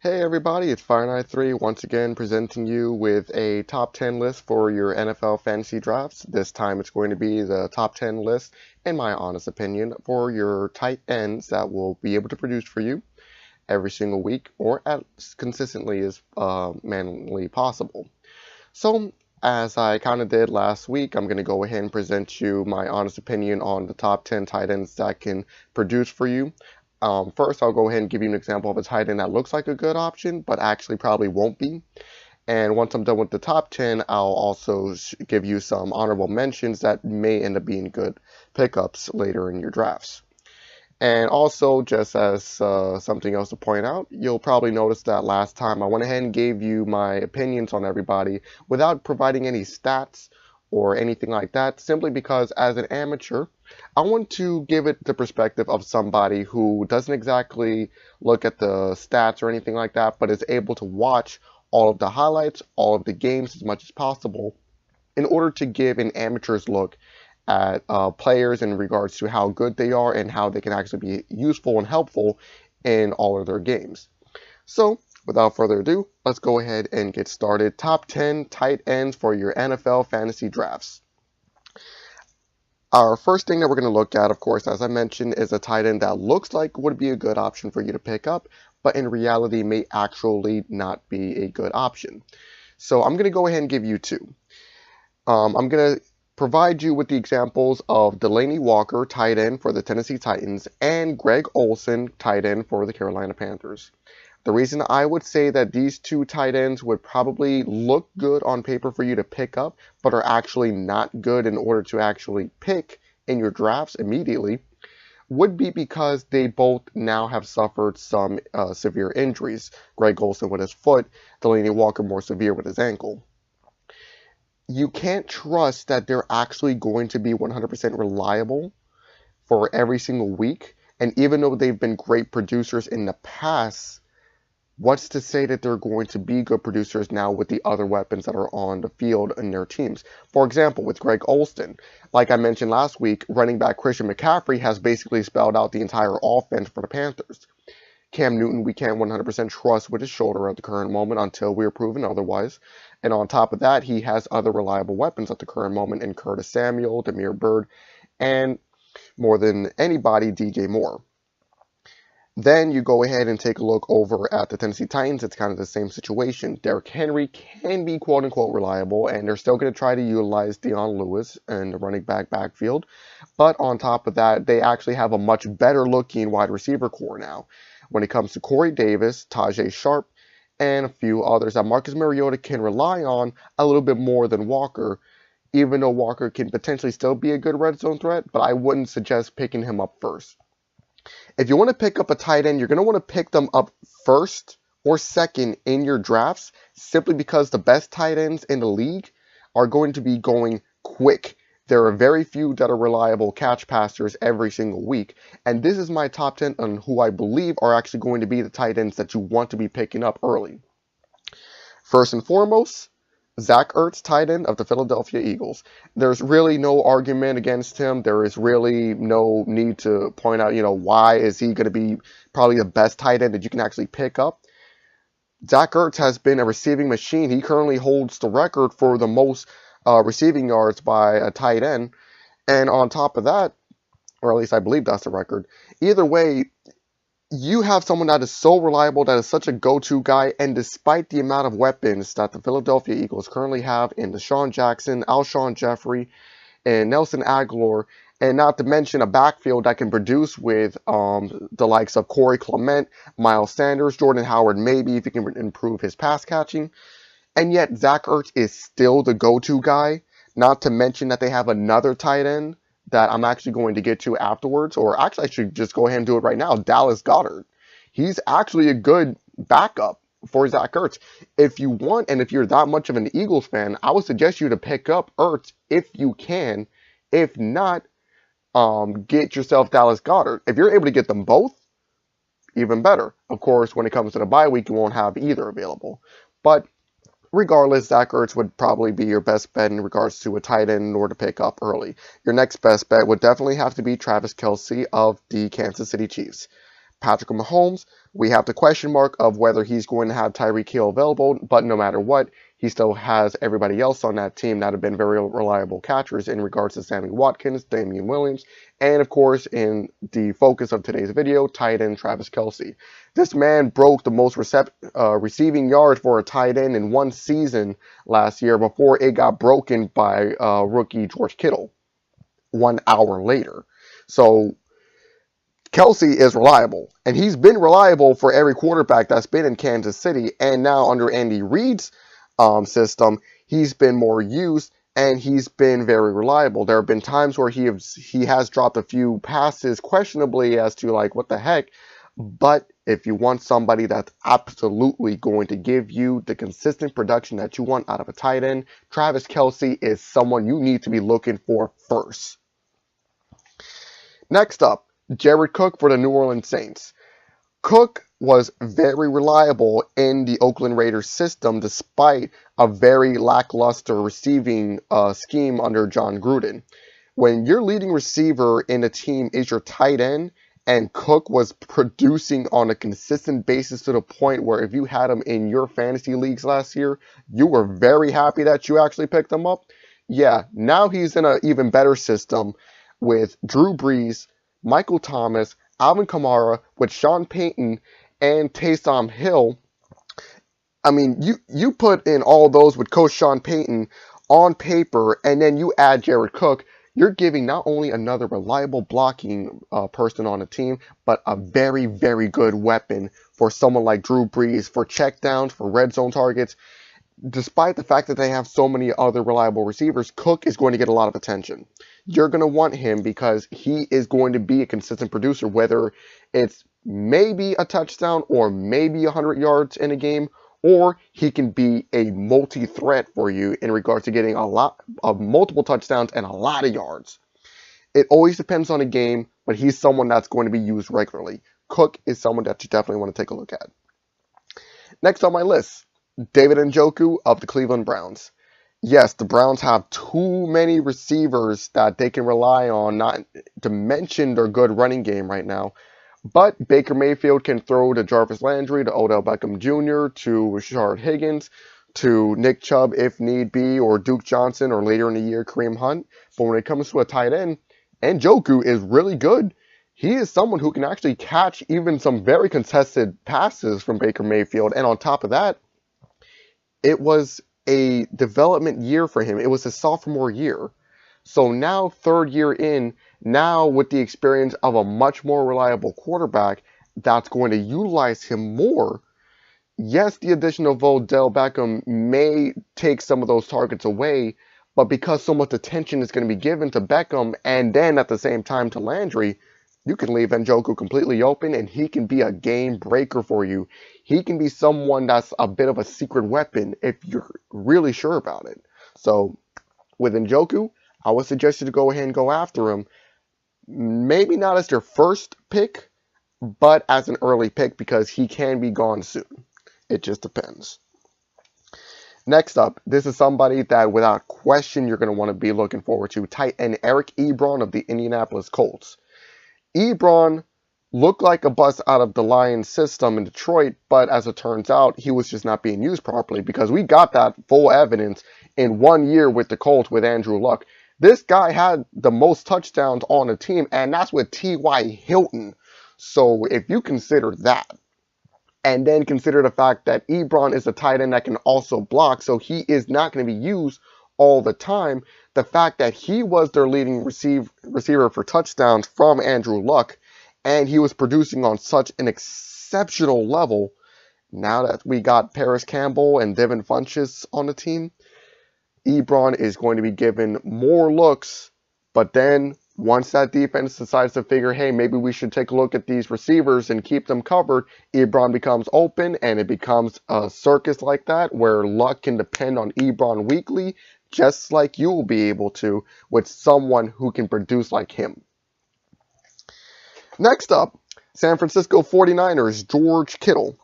Hey everybody, it's Fire93 once again presenting you with a top 10 list for your NFL fantasy drafts. This time it's going to be the top 10 list, in my honest opinion, for your tight ends that will be able to produce for you every single week or as consistently as manly possible. So, as I kind of did last week, I'm going to go ahead and present you my honest opinion on the top 10 tight ends that can produce for you. First, I'll go ahead and give you an example of a tight end that looks like a good option, but actually probably won't be. And once I'm done with the top 10, I'll also give you some honorable mentions that may end up being good pickups later in your drafts. And also, just as something else to point out, you'll probably notice that last time I went ahead and gave you my opinions on everybody without providing any stats or anything like that, simply because as an amateur, I want to give it the perspective of somebody who doesn't exactly look at the stats or anything like that, but is able to watch all of the highlights, all of the games as much as possible in order to give an amateur's look at players in regards to how good they are and how they can actually be useful and helpful in all of their games. So, without further ado, let's go ahead and get started. Top 10 tight ends for your NFL fantasy drafts. Our first thing that we're going to look at, of course, as I mentioned, is a tight end that looks like would be a good option for you to pick up, but in reality may actually not be a good option. So I'm going to go ahead and give you two. I'm going to provide you with the examples of Delanie Walker, tight end for the Tennessee Titans, and Greg Olsen, tight end for the Carolina Panthers. The reason I would say that these two tight ends would probably look good on paper for you to pick up, but are actually not good in order to actually pick in your drafts immediately, would be because they both now have suffered some severe injuries. Greg Olsen with his foot, Delanie Walker more severe with his ankle. You can't trust that they're actually going to be 100% reliable for every single week. And even though they've been great producers in the past, what's to say that they're going to be good producers now with the other weapons that are on the field in their teams? For example, with Greg Olsen, like I mentioned last week, running back Christian McCaffrey has basically spelled out the entire offense for the Panthers. Cam Newton, we can't 100% trust with his shoulder at the current moment until we're proven otherwise. And on top of that, he has other reliable weapons at the current moment in Curtis Samuel, Damiere Byrd, and more than anybody, DJ Moore. Then you go ahead and take a look over at the Tennessee Titans. It's kind of the same situation. Derrick Henry can be quote-unquote reliable, and they're still going to try to utilize Dion Lewis in the running backfield. But on top of that, they actually have a much better-looking wide receiver core now. When it comes to Corey Davis, Tajay Sharp, and a few others that Marcus Mariota can rely on a little bit more than Walker, even though Walker can potentially still be a good red zone threat, but I wouldn't suggest picking him up first. If you want to pick up a tight end, you're going to want to pick them up first or second in your drafts, simply because the best tight ends in the league are going to be going quick. There are very few that are reliable catch passers every single week, and this is my top 10 on who I believe are actually going to be the tight ends that you want to be picking up early. First and foremost, Zach Ertz, tight end of the Philadelphia Eagles. There's really no argument against him. There is really no need to point out, why is he going to be probably the best tight end that you can actually pick up. Zach Ertz has been a receiving machine. He currently holds the record for the most receiving yards by a tight end. And on top of that, or at least I believe that's the record, either way, you have someone that is so reliable, that is such a go-to guy, and despite the amount of weapons that the Philadelphia Eagles currently have in Deshaun Jackson, Alshon Jeffrey, and Nelson Agholor, and not to mention a backfield that can produce with the likes of Corey Clement, Emmanuel Sanders, Jordan Howard, maybe if he can improve his pass catching, and yet Zach Ertz is still the go-to guy, not to mention that they have another tight end that I'm actually going to get to afterwards, or actually I should just go ahead and do it right now, Dallas Goedert. He's actually a good backup for Zach Ertz. If you want, and if you're that much of an Eagles fan, I would suggest you to pick up Ertz if you can. If not, get yourself Dallas Goedert. If you're able to get them both, even better. Of course, when it comes to the bye week, you won't have either available. But regardless, Zach Ertz would probably be your best bet in regards to a tight end in order to pick up early. Your next best bet would definitely have to be Travis Kelce of the Kansas City Chiefs. Patrick Mahomes, we have the question mark of whether he's going to have Tyreek Hill available, but no matter what, he still has everybody else on that team that have been very reliable catchers in regards to Sammy Watkins, Damian Williams, and of course, in the focus of today's video, tight end Travis Kelce. This man broke the most receiving yards for a tight end in one season last year before it got broken by rookie George Kittle 1 hour later. So Kelce is reliable, and he's been reliable for every quarterback that's been in Kansas City, and now under Andy Reid's system, he's been more used, and he's been very reliable. There have been times where he has dropped a few passes questionably as to like, what the heck, but if you want somebody that's absolutely going to give you the consistent production that you want out of a tight end, Travis Kelce is someone you need to be looking for first. Next up, Jared Cook for the New Orleans Saints. Cook was very reliable in the Oakland Raiders system despite a very lackluster receiving scheme under John Gruden. When your leading receiver in a team is your tight end, and Cook was producing on a consistent basis to the point where if you had him in your fantasy leagues last year, you were very happy that you actually picked him up. Yeah, now he's in an even better system with Drew Brees, Michael Thomas, Alvin Kamara, with Sean Payton and Taysom Hill. I mean, you put in all those with Coach Sean Payton on paper, and then you add Jared Cook, you're giving not only another reliable blocking person on the team, but a very, very good weapon for someone like Drew Brees for checkdowns, for red zone targets. Despite the fact that they have so many other reliable receivers, Cook is going to get a lot of attention. You're going to want him because he is going to be a consistent producer, whether it's maybe a touchdown or maybe 100 yards in a game, or he can be a multi-threat for you in regards to getting a lot of multiple touchdowns and a lot of yards. It always depends on a game, but he's someone that's going to be used regularly. Cook is someone that you definitely want to take a look at. Next on my list, David Njoku of the Cleveland Browns. Yes, the Browns have too many receivers that they can rely on, not to mention their good running game right now. But Baker Mayfield can throw to Jarvis Landry, to Odell Beckham Jr., to Rashard Higgins, to Nick Chubb if need be, or Duke Johnson, or later in the year, Kareem Hunt. But when it comes to a tight end, Njoku is really good. He is someone who can actually catch even some very contested passes from Baker Mayfield. And on top of that, it was a development year for him. It was his sophomore year. So now, third year in, now with the experience of a much more reliable quarterback that's going to utilize him more, yes, the addition of Odell Beckham may take some of those targets away, but because so much attention is going to be given to Beckham and then at the same time to Landry, you can leave Njoku completely open and he can be a game breaker for you. He can be someone that's a bit of a secret weapon if you're really sure about it. So with Njoku, I would suggest you to go ahead and go after him. Maybe not as your first pick, but as an early pick because he can be gone soon. It just depends. Next up, this is somebody that without question you're going to want to be looking forward to. Tight end Eric Ebron of the Indianapolis Colts. Ebron looked like a bust out of the Lions system in Detroit, but as it turns out, he was just not being used properly because we got that full evidence in 1 year with the Colts with Andrew Luck. This guy had the most touchdowns on the team, and that's with T.Y. Hilton. So if you consider that, and then consider the fact that Ebron is a tight end that can also block, so he is not going to be used all the time, the fact that he was their leading receiver for touchdowns from Andrew Luck, and he was producing on such an exceptional level, now that we got Paris Campbell and Devin Funchess on the team, Ebron is going to be given more looks, but then once that defense decides to figure, hey, maybe we should take a look at these receivers and keep them covered, Ebron becomes open, and it becomes a circus like that where Luck can depend on Ebron weekly, just like you will be able to with someone who can produce like him. Next up, San Francisco 49ers, George Kittle.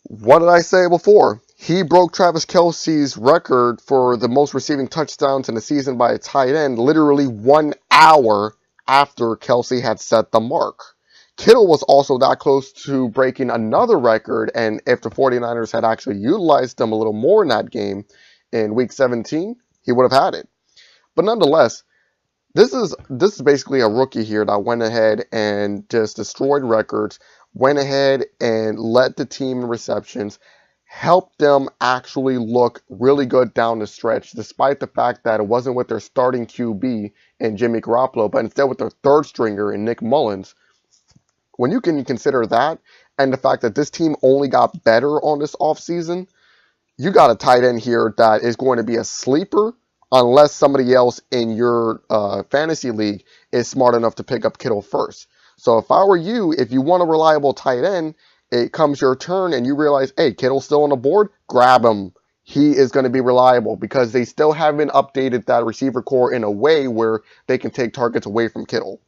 What did I say before? He broke Travis Kelce's record for the most receiving touchdowns in a season by a tight end literally 1 hour after Kelce had set the mark. Kittle was also that close to breaking another record, and if the 49ers had actually utilized him a little more in that game in Week 17, he would have had it. But nonetheless, this is basically a rookie here that went ahead and just destroyed records, went ahead and led the team in receptions, helped them actually look really good down the stretch, despite the fact that it wasn't with their starting QB in Jimmy Garoppolo, but instead with their third stringer in Nick Mullins. When you can consider that, and the fact that this team only got better on this offseason, you got a tight end here that is going to be a sleeper unless somebody else in your fantasy league is smart enough to pick up Kittle first. So if I were you, if you want a reliable tight end, it comes your turn and you realize, hey, Kittle's still on the board, grab him. He is going to be reliable because they still haven't updated that receiver core in a way where they can take targets away from Kittle.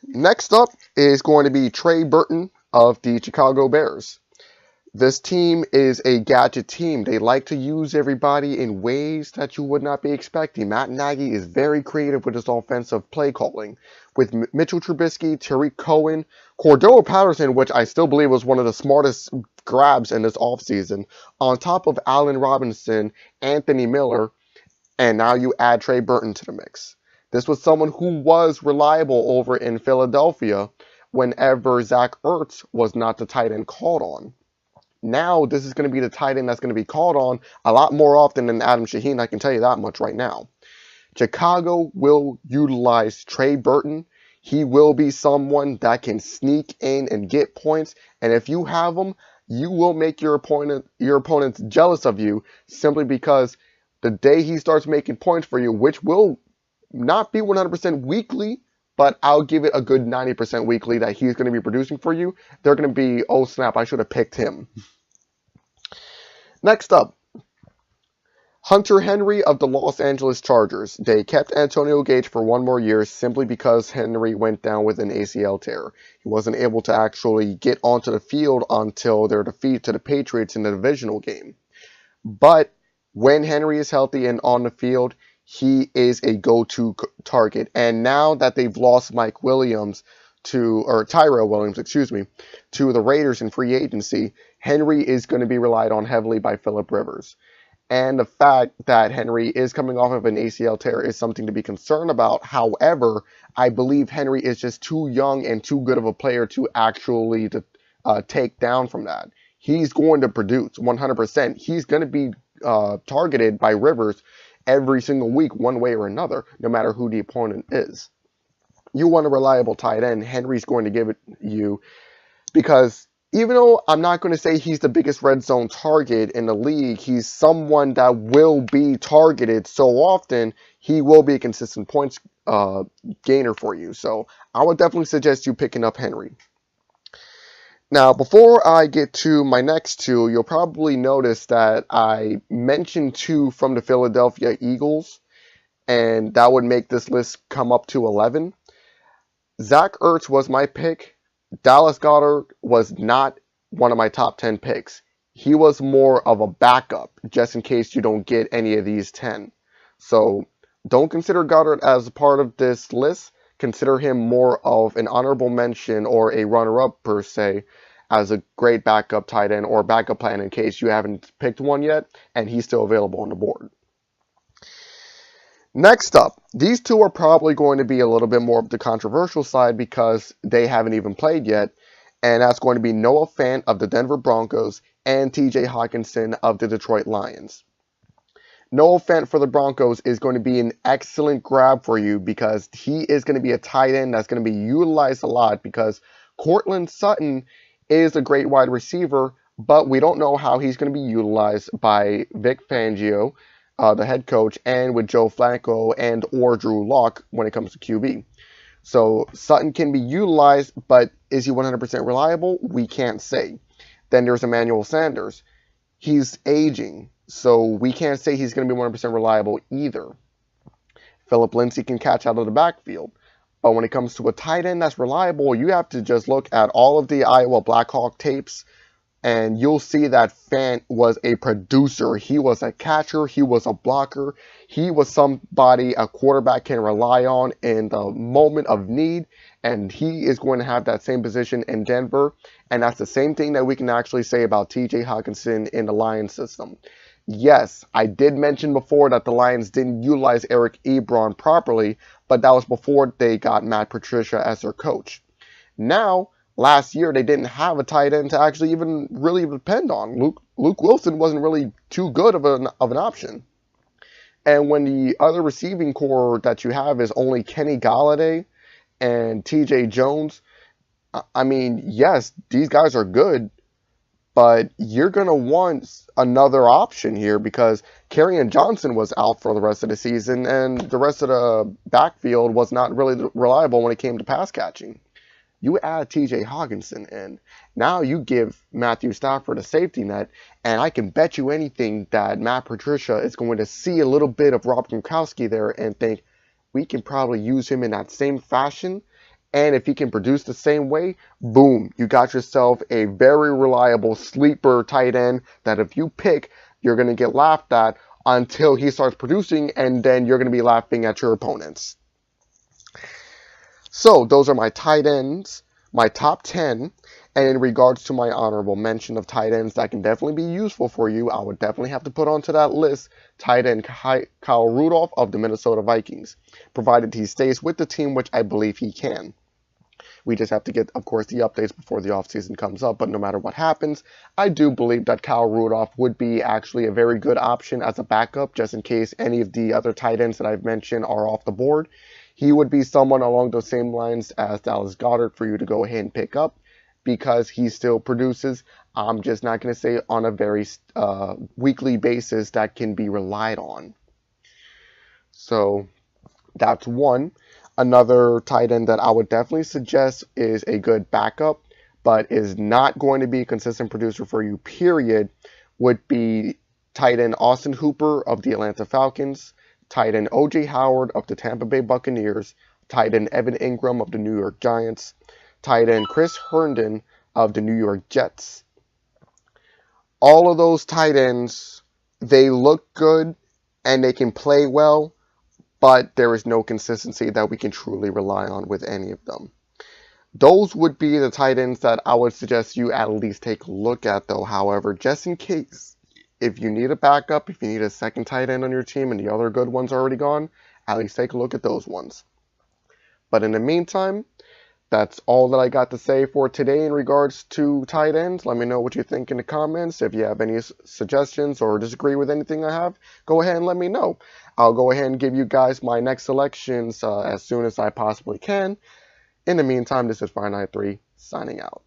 Next up is going to be Trey Burton of the Chicago Bears. This team is a gadget team. They like to use everybody in ways that you would not be expecting. Matt Nagy is very creative with his offensive play calling. With Mitchell Trubisky, Tariq Cohen, Cordero Patterson, which I still believe was one of the smartest grabs in this offseason, on top of Allen Robinson, Anthony Miller, and now you add Trey Burton to the mix. This was someone who was reliable over in Philadelphia whenever Zach Ertz was not the tight end called on. Now, this is going to be the tight end that's going to be called on a lot more often than Adam Shaheen. I can tell you that much right now. Chicago will utilize Trey Burton. He will be someone that can sneak in and get points. And if you have him, you will make your opponents jealous of you simply because the day he starts making points for you, which will not be 100% weekly, but I'll give it a good 90% weekly that he's going to be producing for you, they're going to be, oh snap, I should have picked him. Next up, Hunter Henry of the Los Angeles Chargers. They kept Antonio Gage for one more year simply because Henry went down with an ACL tear. He wasn't able to actually get onto the field until their defeat to the Patriots in the divisional game. But when Henry is healthy and on the field, he is a go-to target. And now that they've lost Tyrell Williams, to the Raiders in free agency, Henry is going to be relied on heavily by Phillip Rivers. And the fact that Henry is coming off of an ACL tear is something to be concerned about. However, I believe Henry is just too young and too good of a player to actually take down from that. He's going to produce 100%. He's going to be targeted by Rivers every single week, one way or another, no matter who the opponent is. You want a reliable tight end, Henry's going to give it you, because even though I'm not going to say he's the biggest red zone target in the league, he's someone that will be targeted so often, he will be a consistent points gainer for you. So I would definitely suggest you picking up Henry. Now, before I get to my next two, you'll probably notice that I mentioned two from the Philadelphia Eagles, and that would make this list come up to 11. Zach Ertz was my pick. Dallas Goedert was not one of my top 10 picks. He was more of a backup, just in case you don't get any of these 10. So don't consider Goedert as a part of this list. Consider him more of an honorable mention or a runner-up per se, as a great backup tight end or backup plan in case you haven't picked one yet and he's still available on the board. Next up, these two are probably going to be a little bit more of the controversial side because they haven't even played yet, and that's going to be Noah Fant of the Denver Broncos and TJ Hawkinson of the Detroit Lions. Noah Fant for the Broncos is going to be an excellent grab for you because he is going to be a tight end that's going to be utilized a lot because Courtland Sutton is a great wide receiver, but we don't know how he's going to be utilized by Vic Fangio, the head coach, and with Joe Flacco and or Drew Lock when it comes to QB. So Sutton can be utilized, but is he 100% reliable? We can't say. Then there's Emmanuel Sanders. He's aging, so we can't say he's going to be 100% reliable either. Philip Lindsay can catch out of the backfield. But when it comes to a tight end that's reliable, you have to just look at all of the Iowa Blackhawk tapes, and you'll see that Fant was a producer. He was a catcher. He was a blocker. He was somebody a quarterback can rely on in the moment of need. And he is going to have that same position in Denver. And that's the same thing that we can actually say about TJ Hawkinson in the Lions system. Yes, I did mention before that the Lions didn't utilize Eric Ebron properly, but that was before they got Matt Patricia as their coach. Now, last year, they didn't have a tight end to actually even really depend on. Luke Wilson wasn't really too good of an option. And when the other receiving core that you have is only Kenny Golladay and TJ Jones, I mean, yes, these guys are good, but you're going to want another option here because Kerryon Johnson was out for the rest of the season, and the rest of the backfield was not really reliable when it came to pass catching. You add TJ Hawkinson in. Now you give Matthew Stafford a safety net, and I can bet you anything that Matt Patricia is going to see a little bit of Rob Gronkowski there and think, we can probably use him in that same fashion. And if he can produce the same way, boom, you got yourself a very reliable sleeper tight end that if you pick, you're going to get laughed at until he starts producing, and then you're going to be laughing at your opponents. So those are my tight ends, my top 10. And in regards to my honorable mention of tight ends that can definitely be useful for you, I would definitely have to put onto that list tight end Kyle Rudolph of the Minnesota Vikings, provided he stays with the team, which I believe he can. We just have to get, of course, the updates before the offseason comes up. But no matter what happens, I do believe that Kyle Rudolph would be actually a very good option as a backup, just in case any of the other tight ends that I've mentioned are off the board. He would be someone along those same lines as Dallas Goedert for you to go ahead and pick up, because he still produces. I'm just not going to say on a very weekly basis that can be relied on. So that's one. Another tight end that I would definitely suggest is a good backup, but is not going to be a consistent producer for you, period, would be tight end Austin Hooper of the Atlanta Falcons, tight end O.J. Howard of the Tampa Bay Buccaneers, tight end Evan Ingram of the New York Giants, tight end Chris Herndon of the New York Jets. All of those tight ends, they look good and they can play well, but there is no consistency that we can truly rely on with any of them. Those would be the tight ends that I would suggest you at least take a look at, though. However, just in case, if you need a backup, if you need a second tight end on your team and the other good ones are already gone, at least take a look at those ones. But in the meantime, that's all that I got to say for today in regards to tight ends. Let me know what you think in the comments. If you have any suggestions or disagree with anything I have, go ahead and let me know. I'll go ahead and give you guys my next selections as soon as I possibly can. In the meantime, this is Fire93 signing out.